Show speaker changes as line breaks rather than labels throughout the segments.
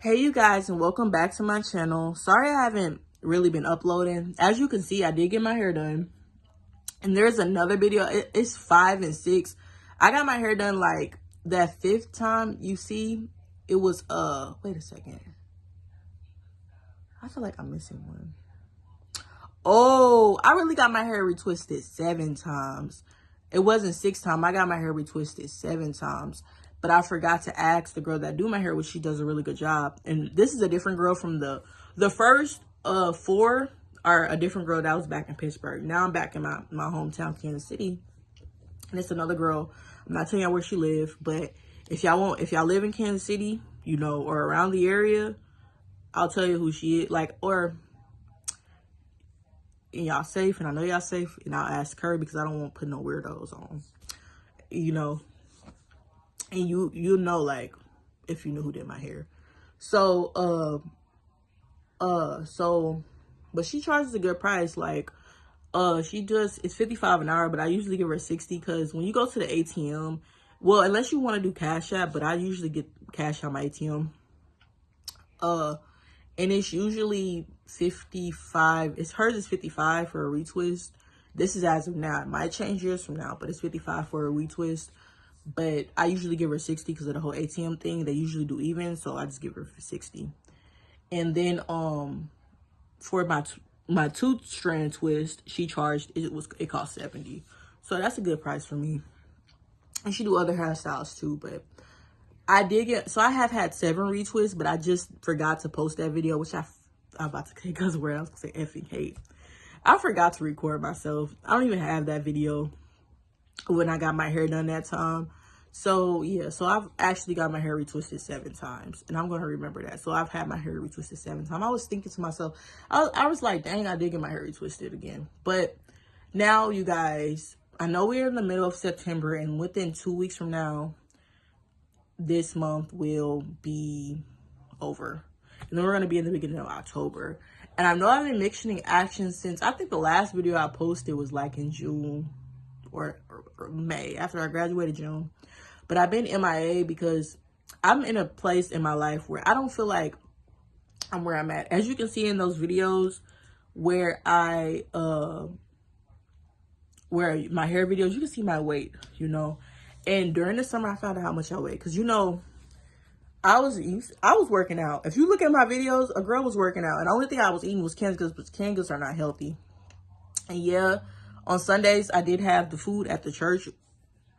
Hey you guys, and welcome back to my channel. Sorry I haven't really been uploading. As you can see, I did get my hair done, and there's another video. It's 5 and 6. I got my hair done like that fifth time. You see, it was wait a second, I feel like I'm missing one. Oh, I really got my hair retwisted 7 times. It wasn't 6 times. I got my hair retwisted 7 times. But I forgot to ask the girl that do my hair, which she does a really good job. And this is a different girl from the first 4 are a different girl that was back in Pittsburgh. Now I'm back in my hometown, Kansas City. And it's another girl. I'm not telling y'all where she live, but if y'all live in Kansas City, you know, or around the area, I'll tell you who she is. Like, or and y'all safe, and I know y'all safe, and I'll ask her because I don't want to put no weirdos on, you know. And you know, like, if you knew who did my hair. So but she charges a good price. Like, it's 55 an hour, but I usually give her 60 because when you go to the ATM, well, unless you want to do Cash App, but I usually get cash on my ATM. And it's usually 55. Hers is 55 for a retwist. This is as of now. It might change years from now, but it's 55 for a retwist. But I usually give her 60 because of the whole ATM thing. They usually do even, so I just give her 60. And then for my 2-strand twist, she charged it cost 70. So that's a good price for me. And she do other hairstyles too, but I have had 7 retwists, but I just forgot to post that video, which I'm about to say cuss word. I was gonna say effing hate. I forgot to record myself. I don't even have that video when I got my hair done that time. So yeah, so I've actually got my hair retwisted 7 times, and I'm gonna remember that. So I've had my hair retwisted 7 times. I was thinking to myself, I was like, dang, I did get my hair retwisted again. But now, you guys, I know we're in the middle of September, and within 2 weeks from now, this month will be over, and then we're going to be in the beginning of October. And I know I've been mixing actions since, I think the last video I posted was like in June or May, after I graduated June. But I've been MIA because I'm in a place in my life where I don't feel like I'm where I'm at. As you can see in those videos where where my hair videos, you can see my weight, you know. And during the summer, I found out how much I weigh, because, you know, I was working out. If you look at my videos, a girl was working out, and the only thing I was eating was canned goods, but canned goods are not healthy. And yeah, on Sundays I did have the food at the church,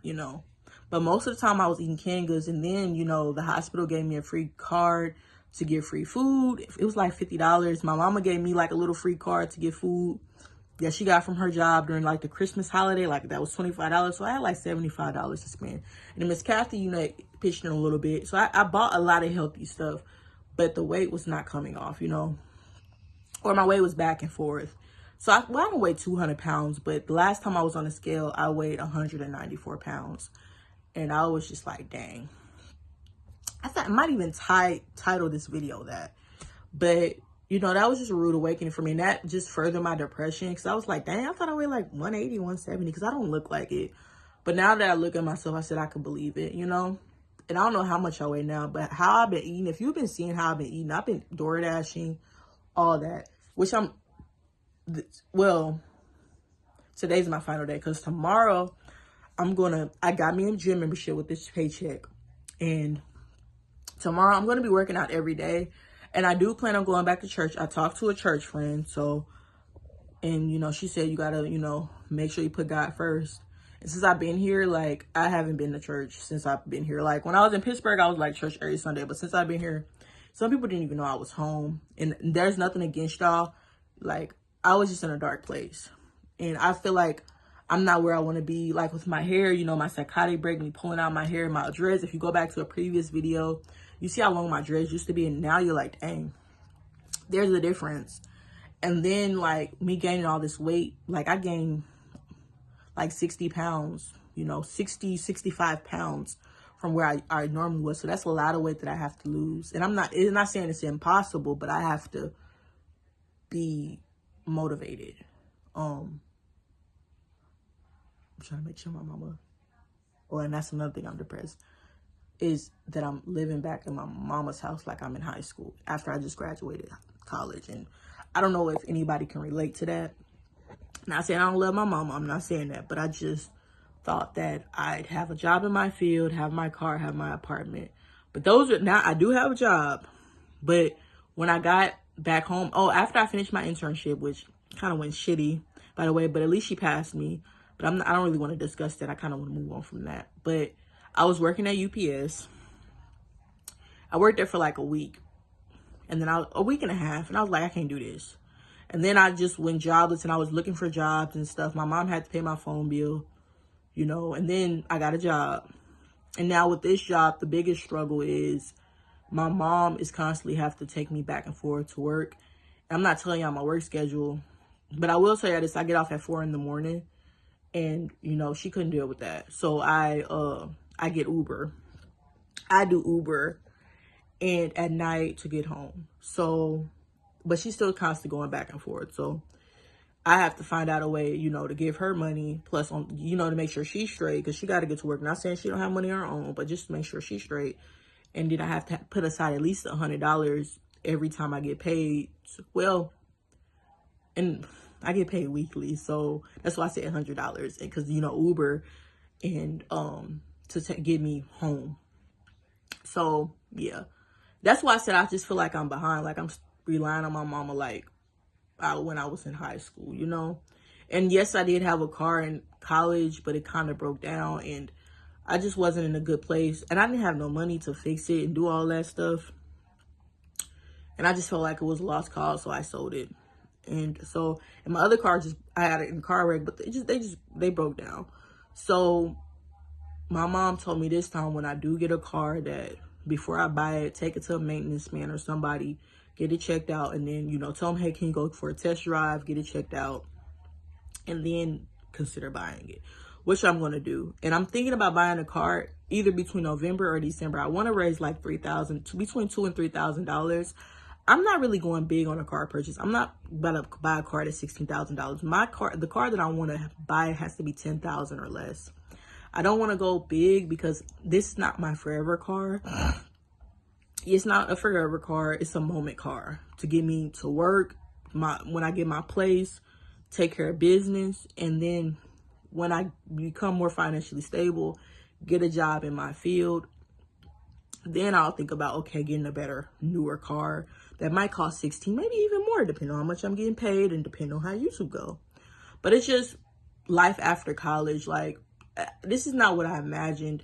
you know, but most of the time I was eating canned goods. And then, you know, the hospital gave me a free card to get free food. It was like $50. My mama gave me like a little free card to get food that she got from her job during like the Christmas holiday. Like, that was $25. So I had like $75 to spend. And then Miss Kathy, you know, pitched in a little bit. So I bought a lot of healthy stuff, but the weight was not coming off, you know, or my weight was back and forth. So I don't weigh 200 pounds, but the last time I was on the scale, I weighed 194 pounds. And I was just like, dang. I thought I might even title this video that. But, you know, that was just a rude awakening for me. And that just furthered my depression, because I was like, dang, I thought I weighed like 180, 170, because I don't look like it. But now that I look at myself, I said I could believe it, you know. And I don't know how much I weigh now, but how I've been eating, if you've been seeing how I've been eating, I've been door dashing, all that. Which well, today's my final day, because tomorrow I got me a gym membership with this paycheck. And tomorrow I'm going to be working out every day. And I do plan on going back to church. I talked to a church friend, and, you know, she said you got to, you know, make sure you put God first. And since I've been here, like, I haven't been to church since I've been here. Like, when I was in Pittsburgh, I was like church every Sunday. But since I've been here, some people didn't even know I was home. And there's nothing against y'all. Like, I was just in a dark place. And I feel like I'm not where I want to be. Like, with my hair, you know, my psychotic break, me pulling out my hair, my dreads. If you go back to a previous video, you see how long my dreads used to be. And now you're like, dang, there's a difference. And then, like, me gaining all this weight, like, I gained like 60 pounds, you know, 60, 65 pounds from where I normally was. So that's a lot of weight that I have to lose. And it's not saying it's impossible, but I have to be motivated. I'm trying to make sure my mama, and that's another thing, I'm depressed. is that I'm living back in my mama's house like I'm in high school after I just graduated college. And I don't know if anybody can relate to that. Not saying I don't love my mama, I'm not saying that, but I just thought that I'd have a job in my field, have my car, have my apartment. But those are, now I do have a job, but when I got back home, after I finished my internship, which kind of went shitty, by the way, but at least she passed me. But I don't really want to discuss that. I kind of want to move on from that. But I was working at UPS. I worked there for like a week, and then a week and a half, and I was like, I can't do this. And then I just went jobless, and I was looking for jobs and stuff. My mom had to pay my phone bill, you know, and then I got a job. And now with this job, the biggest struggle is my mom is constantly have to take me back and forth to work. And I'm not telling y'all my work schedule, but I will tell you this: I get off at 4 in the morning, and you know she couldn't deal with that. So I get Uber. I do Uber, and at night to get home. So, but she's still constantly going back and forth. So I have to find out a way, you know, to give her money, plus, you know, to make sure she's straight, because she got to get to work. Not saying she don't have money on her own, but just to make sure she's straight. And then I have to put aside at least $100 every time I get paid. Well, and I get paid weekly, so that's why I say $100, because, you know, Uber and to get me home. So yeah, that's why I said I just feel like I'm behind, like I'm relying on my mama like when I was in high school, you know. And yes, I did have a car in college, but it kind of broke down, and I just wasn't in a good place, and I didn't have no money to fix it and do all that stuff. And I just felt like it was a lost cause, so I sold it. And so, and my other car, I had it in a car wreck, but they broke down. So my mom told me this time, when I do get a car, that before I buy it, take it to a maintenance man or somebody, get it checked out, and then, you know, tell them, hey, can you go for a test drive, get it checked out, and then consider buying it, which I'm going to do. And I'm thinking about buying a car either between November or December. I want to raise like between $2,000 and $3,000. I'm not really going big on a car purchase. I'm not about to buy a car at $16,000. The car that I want to buy has to be $10,000 or less. I don't want to go big because this is not my forever car. It's not a forever car. It's a moment car to get me to work, when I get my place, take care of business, and then when I become more financially stable, get a job in my field, then I'll think about, okay, getting a better, newer car that might cost $16,000, maybe even more, depending on how much I'm getting paid and depending on how YouTube go. But it's just life after college. Like, this is not what I imagined.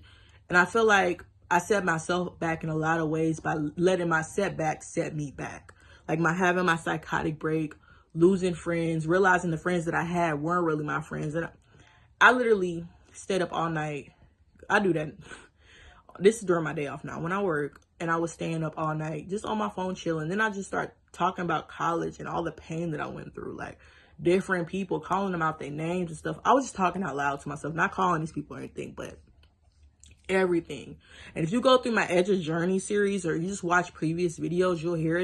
And I feel like I set myself back in a lot of ways by letting my setbacks set me back. Like having my psychotic break, losing friends, realizing the friends that I had weren't really my friends. And I literally stayed up all night. I do that. This is during my day off now when I work, and I was staying up all night just on my phone chilling. Then I just start talking about college and all the pain that I went through, like different people, calling them out their names and stuff. I was just talking out loud to myself, not calling these people or anything, but everything. And if you go through my Edge of Journey series, or you just watch previous videos, you'll hear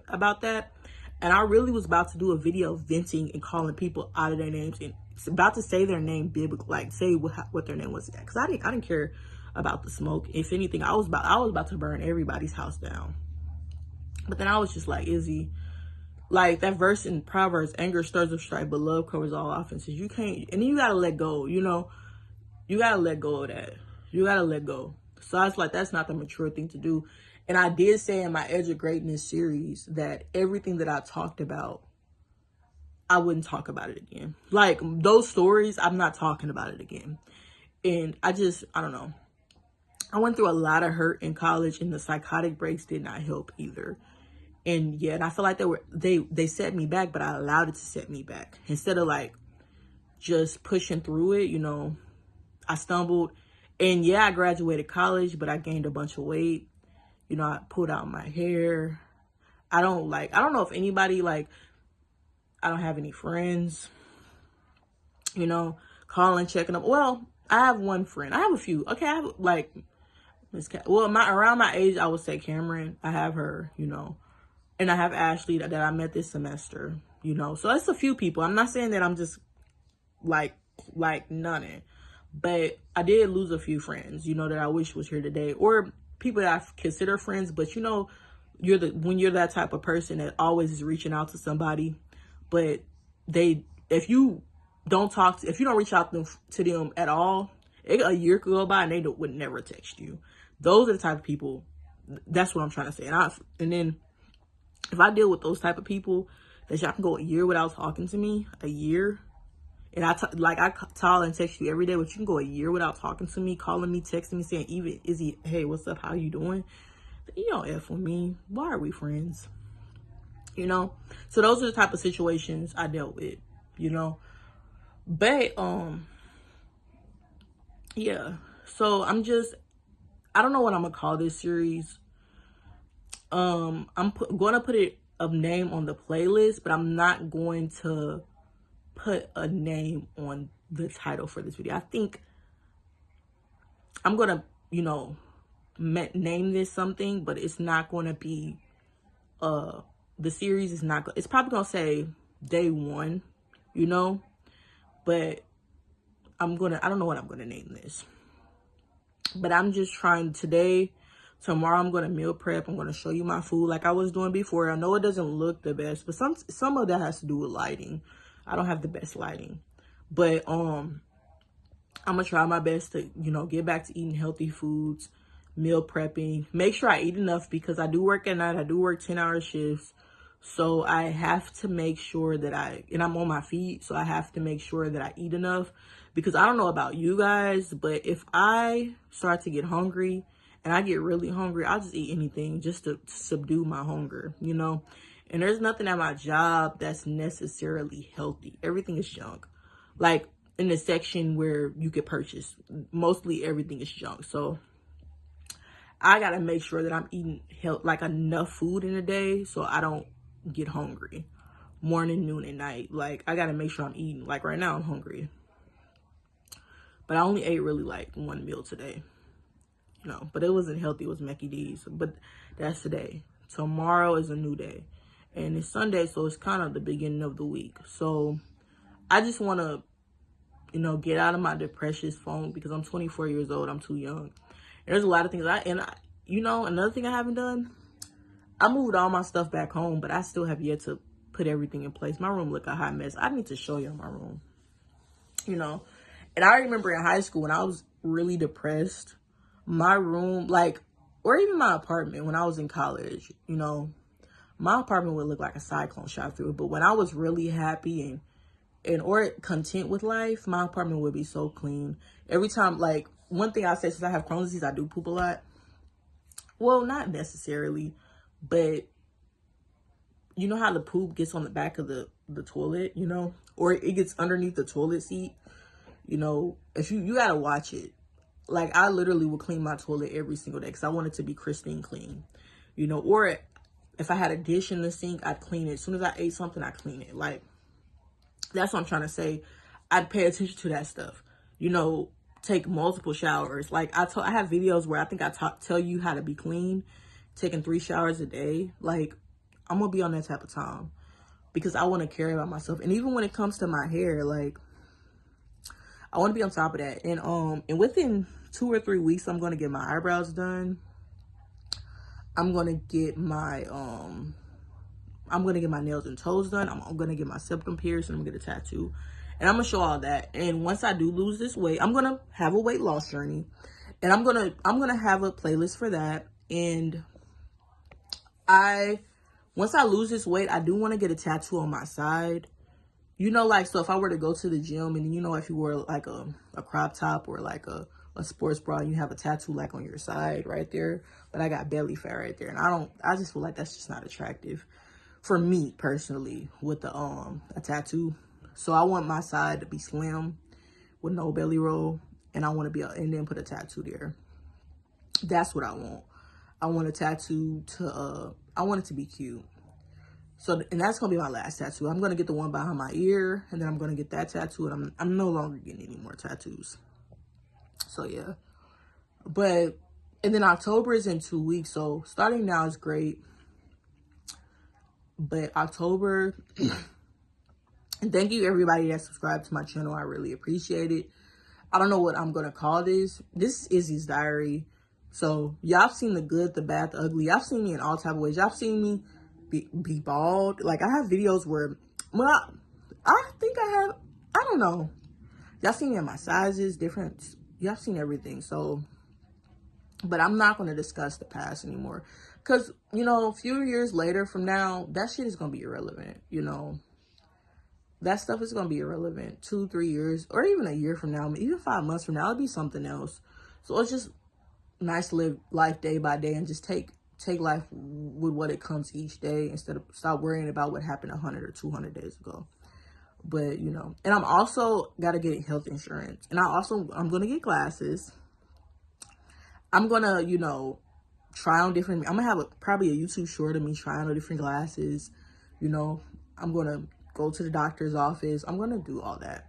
about that. And I really was about to do a video venting and calling people out of their names, and about to say their name biblically, like say what their name was, because I didn't care about the smoke. If anything, I was about to burn everybody's house down. But then I was just like, Izzy, like that verse in Proverbs, anger stirs up strife, but love covers all offenses. You can't, and you gotta let go, you know, you gotta let go of that. You gotta let go. So I was like, that's not the mature thing to do. And I did say in my Edge of Greatness series that everything that I talked about, I wouldn't talk about it again. Like those stories, I'm not talking about it again. And I don't know. I went through a lot of hurt in college, and the psychotic breaks did not help either. And yeah, and I feel like they set me back, but I allowed it to set me back. Instead of like just pushing through it, you know, I stumbled. And yeah, I graduated college, but I gained a bunch of weight. You know, I pulled out my hair. I don't know if anybody, like, I don't have any friends, you know, calling, checking up. Well, I have one friend. I have a few. Okay, I have like around my age, I would say Cameron. I have her, you know, and I have Ashley that I met this semester, you know. So it's a few people. I'm not saying that I'm just like none. But I did lose a few friends, you know, that I wish was here today. Or people that I consider friends, but you know, when you're that type of person that always is reaching out to somebody, but if you don't if you don't reach out to them at all, a year could go by and they would never text you. Those are the type of people. That's what I'm trying to say. And then if I deal with those type of people, that y'all can go a year without talking to me, a year. And I call and text you every day, but you can go a year without talking to me, calling me, texting me, saying, even, hey, what's up? How you doing? You don't F with me. Why are we friends? You know? So those are the type of situations I dealt with, you know? But, yeah. So I don't know what I'm going to call this series. I'm going to put a name on the playlist, but I'm not going to put a name on the title for this video. I think I'm going to, you know, name this something, but it's not going to be, the series is not, it's probably going to say day 1, you know, but I don't know what I'm going to name this, but I'm just trying tomorrow I'm going to meal prep. I'm going to show you my food like I was doing before. I know it doesn't look the best, but some of that has to do with lighting. I don't have the best lighting, but I'm gonna try my best to, you know, get back to eating healthy foods, meal prepping, make sure I eat enough, because I do work at night. I do work 10-hour shifts, so I have to make sure that and I'm on my feet, so I have to make sure that I eat enough, because I don't know about you guys, but if I start to get hungry and I get really hungry, I'll just eat anything just to subdue my hunger, you know. And there's nothing at my job that's necessarily healthy. Everything is junk. Like, in the section where you could purchase, mostly everything is junk. So I got to make sure that I'm eating like enough food in a day so I don't get hungry. Morning, noon, and night. Like, I got to make sure I'm eating. Like, right now I'm hungry. But I only ate really like 1 meal today. You know, but it wasn't healthy. It was Mickey D's. But that's today. Tomorrow is a new day. And it's Sunday, so it's kind of the beginning of the week. So I just want to, you know, get out of my depression phone, because I'm 24 years old. I'm too young. And there's a lot of things you know, another thing I haven't done, I moved all my stuff back home, but I still have yet to put everything in place. My room look a hot mess. I need to show you my room, you know. And I remember in high school when I was really depressed, my room, like, or even my apartment when I was in college, you know, my apartment would look like a cyclone shot through it. But when I was really happy or content with life, my apartment would be so clean. Every time, like, one thing I say, since I have Crohn's disease, I do poop a lot. Well, not necessarily, but you know how the poop gets on the back of the toilet, you know, or it gets underneath the toilet seat, you know. If you gotta watch it. Like, I literally would clean my toilet every single day because I want it to be pristine clean, you know. Or if I had a dish in the sink, I'd clean it. As soon as I ate something, I'd clean it. Like, that's what I'm trying to say. I'd pay attention to that stuff, you know. Take multiple showers. Like, I have videos where I think I tell you how to be clean, taking 3 showers a day. Like, I'm gonna be on that type of time because I want to care about myself. And even when it comes to my hair, like, I want to be on top of that. And within 2 or 3 weeks, I'm gonna get my eyebrows done. I'm gonna get my nails and toes done. I'm gonna get my septum pierced, and I'm gonna get a tattoo. And I'm gonna show all that. And once I do lose this weight, I'm gonna have a weight loss journey. And I'm gonna have a playlist for that. And once I lose this weight, I do want to get a tattoo on my side. You know, like, so if I were to go to the gym and, you know, if you wear like a crop top or like a sports bra and you have a tattoo like on your side right there, but I got belly fat right there. And I just feel like that's just not attractive for me personally with a tattoo. So I want my side to be slim with no belly roll, and I want to be and then put a tattoo there. That's what I want. I want a tattoo I want it to be cute. So, and that's going to be my last tattoo. I'm going to get the one behind my ear, and then I'm going to get that tattoo, and I'm no longer getting any more tattoos. So, yeah. But, and then October is in 2 weeks, so starting now is great. But October, and thank you everybody that subscribed to my channel. I really appreciate it. I don't know what I'm going to call this. This is Izzy's diary. So y'all seen the good, the bad, the ugly. Y'all seen me in all type of ways. Y'all seen me be bald. Like I have videos where, well, I think I have, I don't know. Y'all seen me in my sizes, different. Y'all seen everything. So, but I'm not going to discuss the past anymore. Because, you know, a few years later from now, that shit is going to be irrelevant, you know. That stuff is going to be irrelevant 2, 3 years, or even a year from now, even 5 months from now, it'll be something else. So it's just nice to live life day by day and just take life with what it comes each day instead of stop worrying about what happened 100 or 200 days ago. But, you know, and I'm also got to get health insurance. And I'm going to get glasses. I'm going to, you know, try on different, I'm going to have probably a YouTube short of me trying on different glasses. You know, I'm going to go to the doctor's office. I'm going to do all that.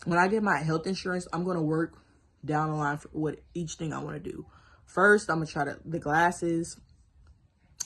When I get my health insurance, I'm going to work down the line for what each thing I want to do. First, I'm going to try the glasses.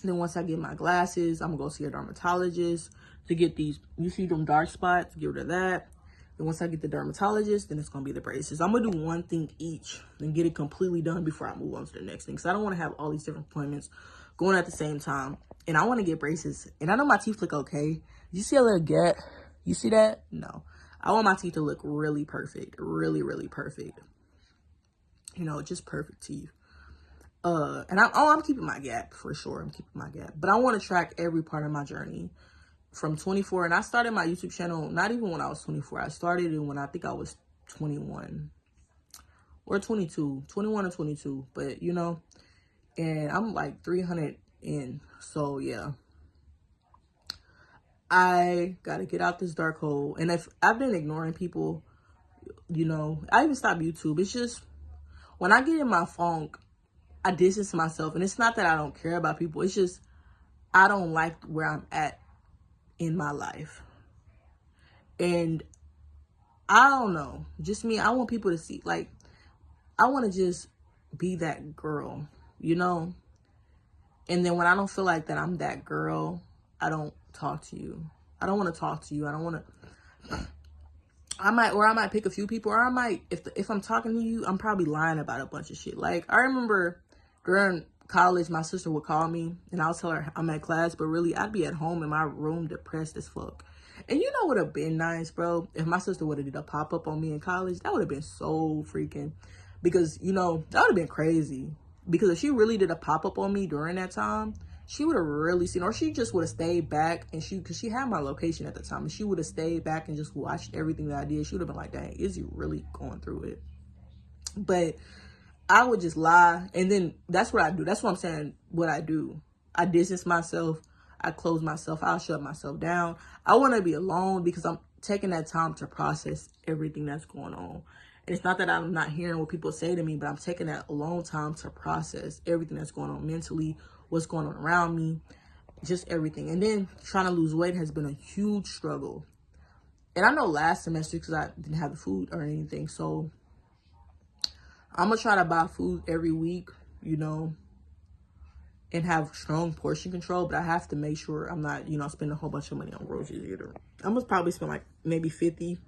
Then once I get my glasses, I'm going to go see a dermatologist to get these, you see them dark spots, get rid of that. Then once I get the dermatologist, then it's going to be the braces. I'm going to do one thing each and get it completely done before I move on to the next thing. Because I don't want to have all these different appointments going at the same time. And I want to get braces. And I know my teeth look okay. You see a little gap? You see that? No. I want my teeth to look really perfect. Really, really perfect. You know, just perfect teeth. And I'm keeping my gap for sure. I'm keeping my gap. But I want to track every part of my journey from 24. And I started my YouTube channel, not even when I was 24. I started it when I think I was 21 or 22, 21 or 22. But, you know, and I'm like 300 in. So, yeah. I got to get out this dark hole. And if I've been ignoring people, you know, I even stopped YouTube. It's just when I get in my funk, I distance myself. And it's not that I don't care about people. It's just I don't like where I'm at in my life. And I don't know. Just me. I want people to see. Like, I want to just be that girl, you know? And then when I don't feel like that I'm that girl, I don't talk to you. I don't want to talk to you. I don't want to. I might pick a few people, or I might, if I'm talking to you, I'm probably lying about a bunch of shit. Like, I remember during college, my sister would call me, and I'll tell her I'm at class, but really, I'd be at home in my room depressed as fuck. And you know what would have been nice, bro? If my sister would have did a pop-up on me in college, that would have been so freaking, because, you know, that would have been crazy. Because if she really did a pop-up on me during that time, she would have really seen, or she just would have stayed back, and because she had my location at the time, and she would have stayed back and just watched everything that I did. She would have been like, dang, is you really going through it? But I would just lie, and then that's what I do. That's what I'm saying, what I do. I distance myself. I close myself. I'll shut myself down. I want to be alone because I'm taking that time to process everything that's going on. And it's not that I'm not hearing what people say to me, but I'm taking that alone time to process everything that's going on mentally, what's going on around me, just everything. And then trying to lose weight has been a huge struggle. And I know last semester, because I didn't have the food or anything, so I'm going to try to buy food every week, you know, and have strong portion control. But I have to make sure I'm not, you know, spending a whole bunch of money on groceries either. I'm going to probably spend like maybe 50.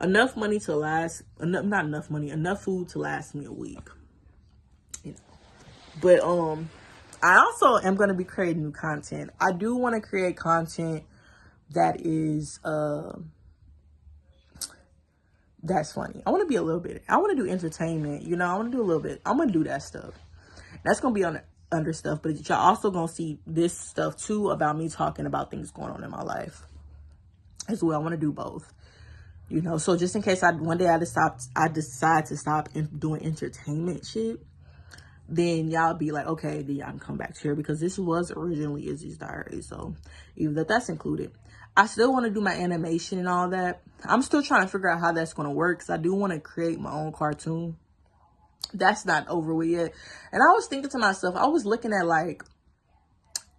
Enough money to last, not enough money, enough food to last me a week. You know. But I also am going to be creating new content. I do want to create content that is that's funny. I want to be a little bit, I want to do entertainment, you know, I want to do a little bit. I'm going to do that stuff. That's going to be on the under stuff, but y'all also going to see this stuff too about me talking about things going on in my life as well. I want to do both. You know, so just in case one day I decide to stop doing entertainment shit, then y'all be like, okay, then y'all can come back to here, because this was originally Izzy's Diary. So even that's included, I still want to do my animation and all that. I'm still trying to figure out how that's going to work, because I do want to create my own cartoon. That's not over with yet. And I was thinking to myself, I was looking at like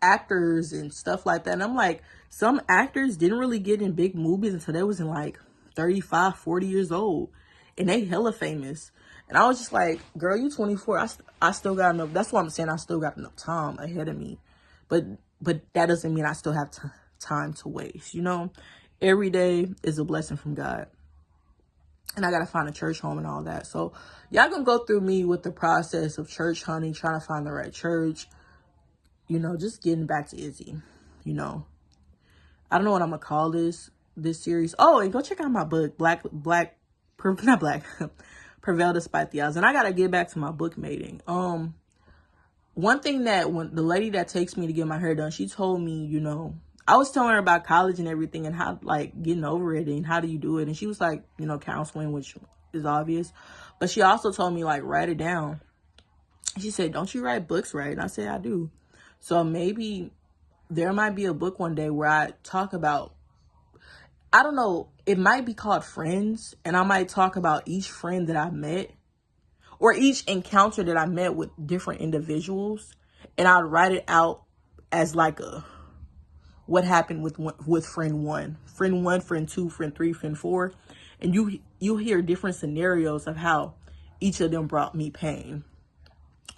actors and stuff like that, and I'm like, some actors didn't really get in big movies until they was in like 35, 40 years old, and they hella famous. And I was just like, girl, you 24. I still got enough. That's why I'm saying I still got enough time ahead of me. But that doesn't mean I still have time to waste. You know, every day is a blessing from God. And I got to find a church home and all that. So y'all gonna go through me with the process of church hunting, trying to find the right church, you know, just getting back to Izzy, you know. I don't know what I'm gonna call this series. Oh, and go check out my book, not Black, Prevail Despite the Odds. And I gotta get back to my book mating. One thing that when the lady that takes me to get my hair done, she told me, you know, I was telling her about college and everything and how, like, getting over it and how do you do it. And she was like, you know, counseling, which is obvious. But she also told me, like, write it down. She said, don't you write books, right? And I said, I do. So maybe there might be a book one day where I talk about, I don't know, it might be called Friends. And I might talk about each friend that I met or each encounter that I met with different individuals. And I'd write it out as like what happened with friend one, friend two, friend three, friend four. And you hear different scenarios of how each of them brought me pain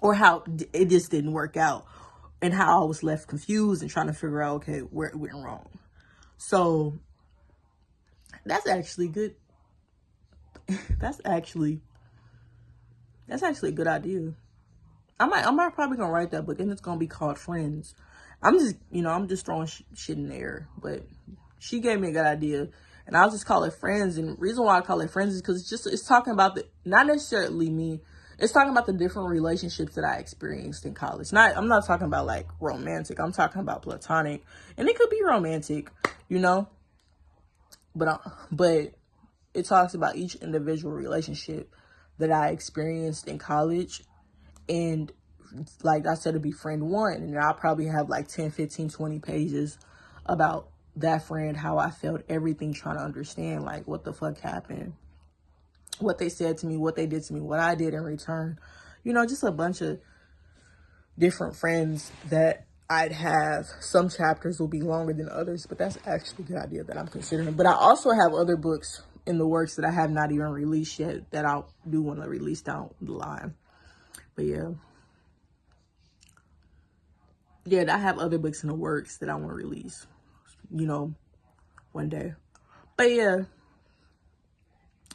or how it just didn't work out and how I was left confused and trying to figure out, okay, where it went wrong. So that's actually good. That's actually a good idea. I'm probably gonna write that book and it's gonna be called Friends. I'm just throwing shit in the air, but she gave me a good idea and I'll just call it Friends. And the reason why I call it Friends is because it's talking about not necessarily me. It's talking about the different relationships that I experienced in college. I'm not talking about like romantic. I'm talking about platonic, and it could be romantic, you know. But it talks about each individual relationship that I experienced in college. And like I said, it'd be friend one. And I'll probably have like 10, 15, 20 pages about that friend, how I felt, everything, trying to understand like what the fuck happened, what they said to me, what they did to me, what I did in return. You know, just a bunch of different friends that I'd have. Some chapters will be longer than others, but that's actually a good idea that I'm considering. But I also have other books in the works that I have not even released yet that I do want to release down the line. But yeah, I have other books in the works that I want to release, you know, one day. But yeah,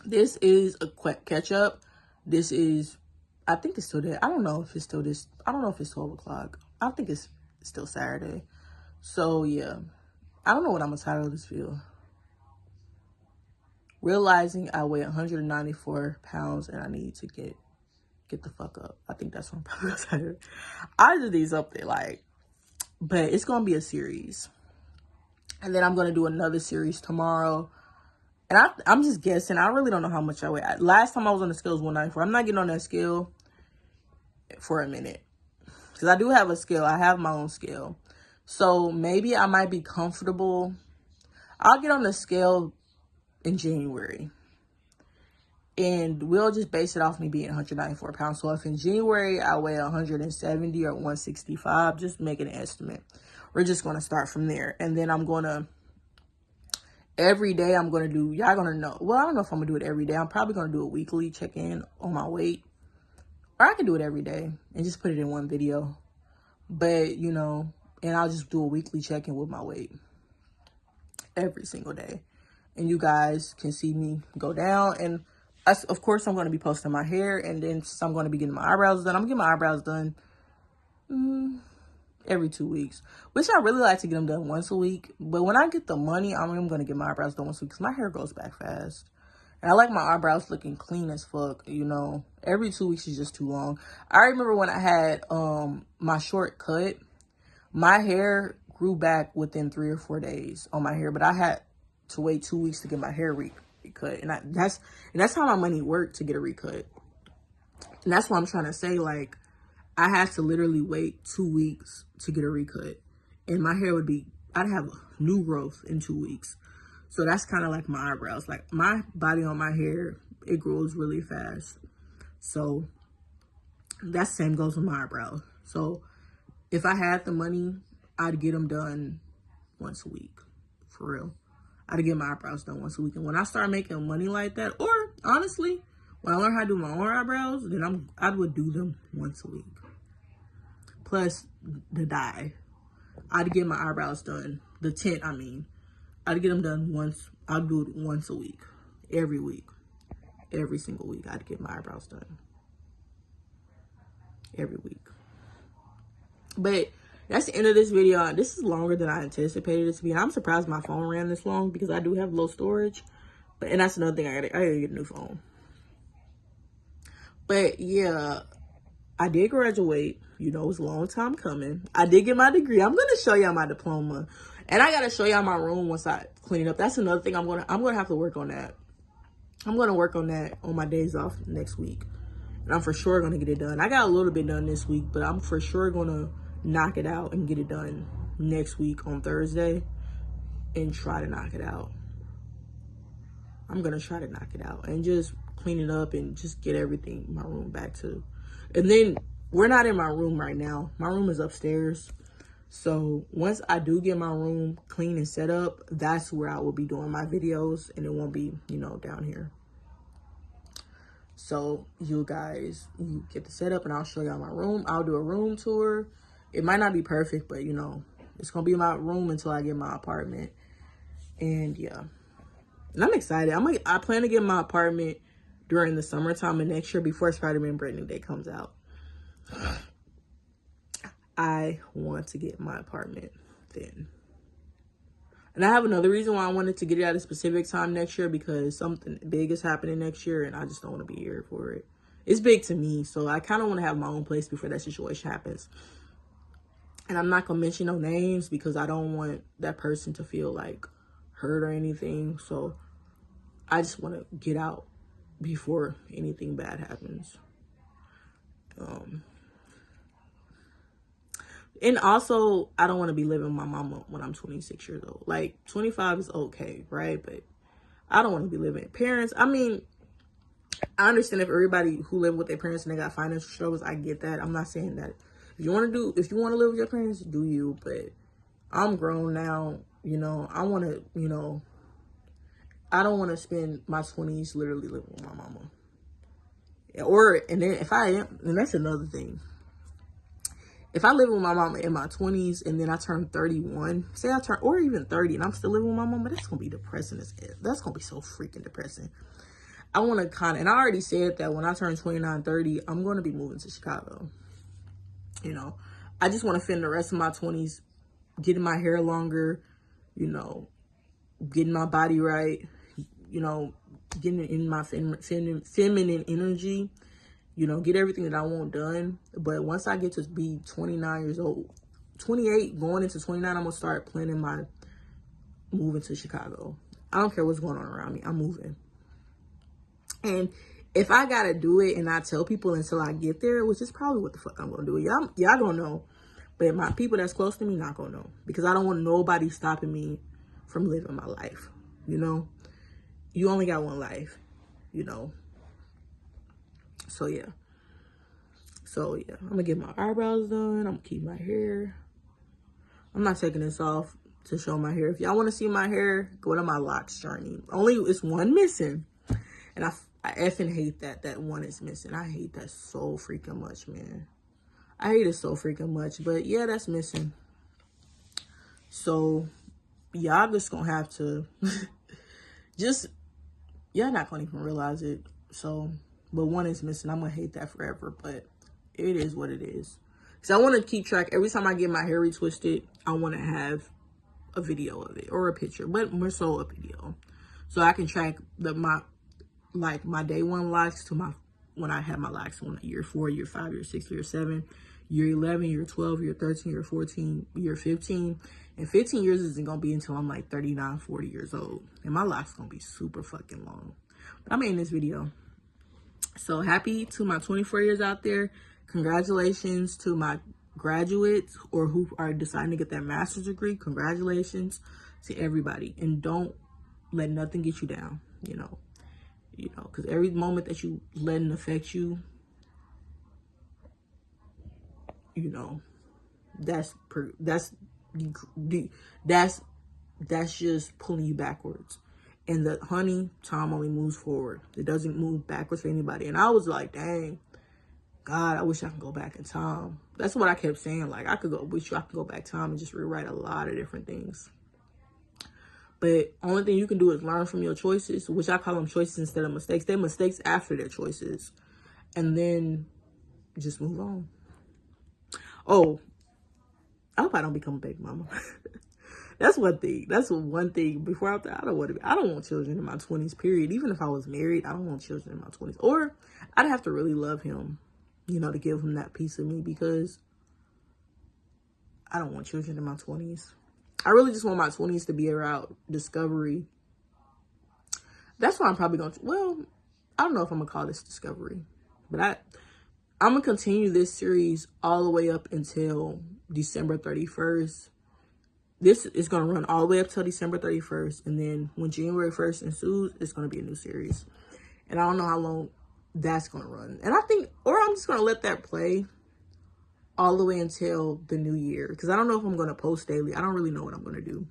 this is a quick catch up. This is, I think it's still there. I don't know if it's still this. I don't know if it's 12 o'clock. I think it's still Saturday. So yeah, I don't know what I'm gonna title this video. Realizing I weigh 194 pounds and I need to get the fuck up. I think that's what I'm probably gonna title. I do these up there, like, but it's gonna be a series. And then I'm gonna do another series tomorrow. And I'm just guessing. I really don't know how much I weigh. Last time I was on the scale was 194. I'm not getting on that scale for a minute. Because I do have a scale. I have my own scale. So maybe I might be comfortable. I'll get on the scale in January. And we'll just base it off me being 194 pounds. So if in January I weigh 170 or 165, just make an estimate. We're just going to start from there. And then I'm going to, every day I'm going to do, y'all going to know. Well, I don't know if I'm going to do it every day. I'm probably going to do a weekly check-in on my weight. Or I can do it every day and just put it in one video. But, you know, and I'll just do a weekly check-in with my weight every single day. And you guys can see me go down. And of course, I'm going to be posting my hair. And then I'm going to be getting my eyebrows done. I'm getting my eyebrows done every 2 weeks. Which I really like to get them done once a week. But when I get the money, I'm going to get my eyebrows done once a week. Because my hair grows back fast. And I like my eyebrows looking clean as fuck, you know. Every 2 weeks is just too long. I remember when I had my short cut, my hair grew back within 3 or 4 days on my hair. But I had to wait 2 weeks to get my hair recut. And that's how my money worked to get a recut. And that's what I'm trying to say. Like, I had to literally wait 2 weeks to get a recut. And my hair I'd have new growth in 2 weeks. So that's kind of like my eyebrows. Like, my body on my hair, it grows really fast. So that same goes with my eyebrows. So if I had the money, I'd get them done once a week. For real. I'd get my eyebrows done once a week. And when I start making money like that, or honestly, when I learn how to do my own eyebrows, then I would do them once a week. Plus the dye. I'd get my eyebrows done. The tint, I mean. I'd get them done once. I'll do it once a week. Every week. every single week. I'd get my eyebrows done every week. But that's the end of this video. This is longer than I anticipated it to be. And I'm surprised my phone ran this long because I do have low storage. And that's another thing. I gotta get a new phone. But yeah, I did graduate. You know, it was a long time coming. I did get my degree. I'm gonna show y'all my diploma. And I gotta show y'all my room once I clean it up. That's another thing I'm gonna have to work on that. I'm gonna work on that on my days off next week. And I'm for sure gonna get it done. I got a little bit done this week, but I'm for sure gonna knock it out and get it done next week on Thursday and try to knock it out. I'm gonna try to knock it out and just clean it up and just get everything, my room back to. And then we're not in my room right now. My room is upstairs. So once I do get my room clean and set up, that's where I will be doing my videos, and it won't be, you know, down here. So you guys, you get the setup and I'll show y'all my room. I'll do a room tour. It might not be perfect, but you know, it's gonna be my room until I get my apartment. And yeah, and I'm excited. I plan to get my apartment during the summertime of next year before Spider-Man Brand New Day comes out. I want to get my apartment then. And I have another reason why I wanted to get it at a specific time next year, because something big is happening next year and I just don't want to be here for it. It's big to me, so I kind of want to have my own place before that situation happens. And I'm not going to mention no names because I don't want that person to feel like hurt or anything. So I just want to get out before anything bad happens. And also, I don't want to be living with my mama when I'm 26 years old. Like, 25 is okay, right? But I don't want to be living with parents. I mean, I understand if everybody who live with their parents and they got financial struggles, I get that. I'm not saying that. If you want to live with your parents, do you. But I'm grown now, you know. I want to, you know, I don't want to spend my 20s literally living with my mama. And then if I am, and that's another thing. If I live with my mama in my 20s and then I turn 31, or even 30, and I'm still living with my mama, that's going to be depressing as hell. That's going to be so freaking depressing. I want to and I already said that when I turn 29, 30, I'm going to be moving to Chicago. You know, I just want to spend the rest of my 20s getting my hair longer, you know, getting my body right, you know, getting in my feminine energy. You know, get everything that I want done. But once I get to be 29 years old, 28, going into 29, I'm going to start planning my moving to Chicago. I don't care what's going on around me. I'm moving. And if I got to do it and not tell people until I get there, which is probably what the fuck I'm going to do. Y'all don't know. But my people that's close to me not going to know. Because I don't want nobody stopping me from living my life. You know? You only got one life. You know? So yeah, I'm gonna get my eyebrows done. I'm gonna keep my hair. I'm not taking this off to show my hair. If y'all want to see my hair, go to my locks journey. It's one missing, and I effing hate that one is missing. I hate that so freaking much, man. I hate it so freaking much. But yeah, that's missing. So y'all just gonna have to y'all not gonna even realize it. So. But one is missing. I'm going to hate that forever. But it is what it is. Because I want to keep track. Every time I get my hair retwisted, I want to have a video of it. Or a picture. But more so a video. So I can track my day one locks to when I had my locks on year 4, year 5, year 6, year 7, year 11, year 12, year 13, year 14, year 15. And 15 years isn't going to be until I'm like 39, 40 years old. And my locks going to be super fucking long. But I'm in this video. So happy to my 24 years out there. Congratulations to my graduates or who are deciding to get their master's degree. Congratulations to everybody. And don't let nothing get you down, you know, because every moment that you let it affect you, you know, that's just pulling you backwards. And time only moves forward. It doesn't move backwards for anybody. And I was like, dang, God, I wish I could go back in time. That's what I kept saying. Like, wish I could go back time and just rewrite a lot of different things. But only thing you can do is learn from your choices, which I call them choices instead of mistakes. They're mistakes after their choices. And then just move on. Oh, I hope I don't become a baby mama. That's one thing. That's one thing. Before I don't want children in my 20s, period. Even if I was married, I don't want children in my 20s. Or I'd have to really love him, you know, to give him that piece of me, because I don't want children in my 20s. I really just want my 20s to be around discovery. That's why I'm probably going to, well, I don't know if I'm going to call this discovery, but I'm going to continue this series all the way up until December 31st. This is going to run all the way up till December 31st. And then when January 1st ensues, it's going to be a new series. And I don't know how long that's going to run. And I think, or I'm just going to let that play all the way until the new year. Because I don't know if I'm going to post daily. I don't really know what I'm going to do.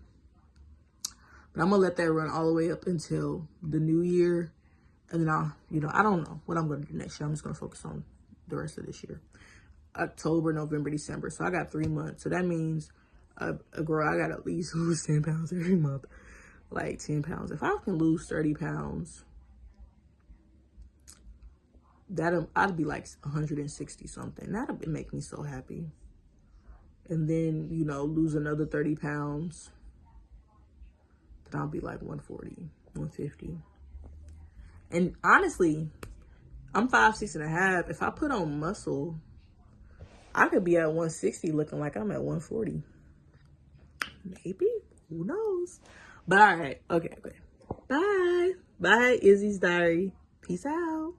But I'm going to let that run all the way up until the new year. And then I'll, you know, I don't know what I'm going to do next year. I'm just going to focus on the rest of this year. October, November, December. So I got 3 months. So that means girl, I got at least lose 10 pounds every month. Like 10 pounds. If I can lose 30 pounds, I'd be like 160 something. That'd make me so happy. And then, you know, lose another 30 pounds. Then I'll be like 140, 150. And honestly, I'm 5'6.5". If I put on muscle, I could be at 160 looking like I'm at 140. Maybe. Who knows? But all right. Okay. Bye. Bye, Izzy's Diary. Peace out.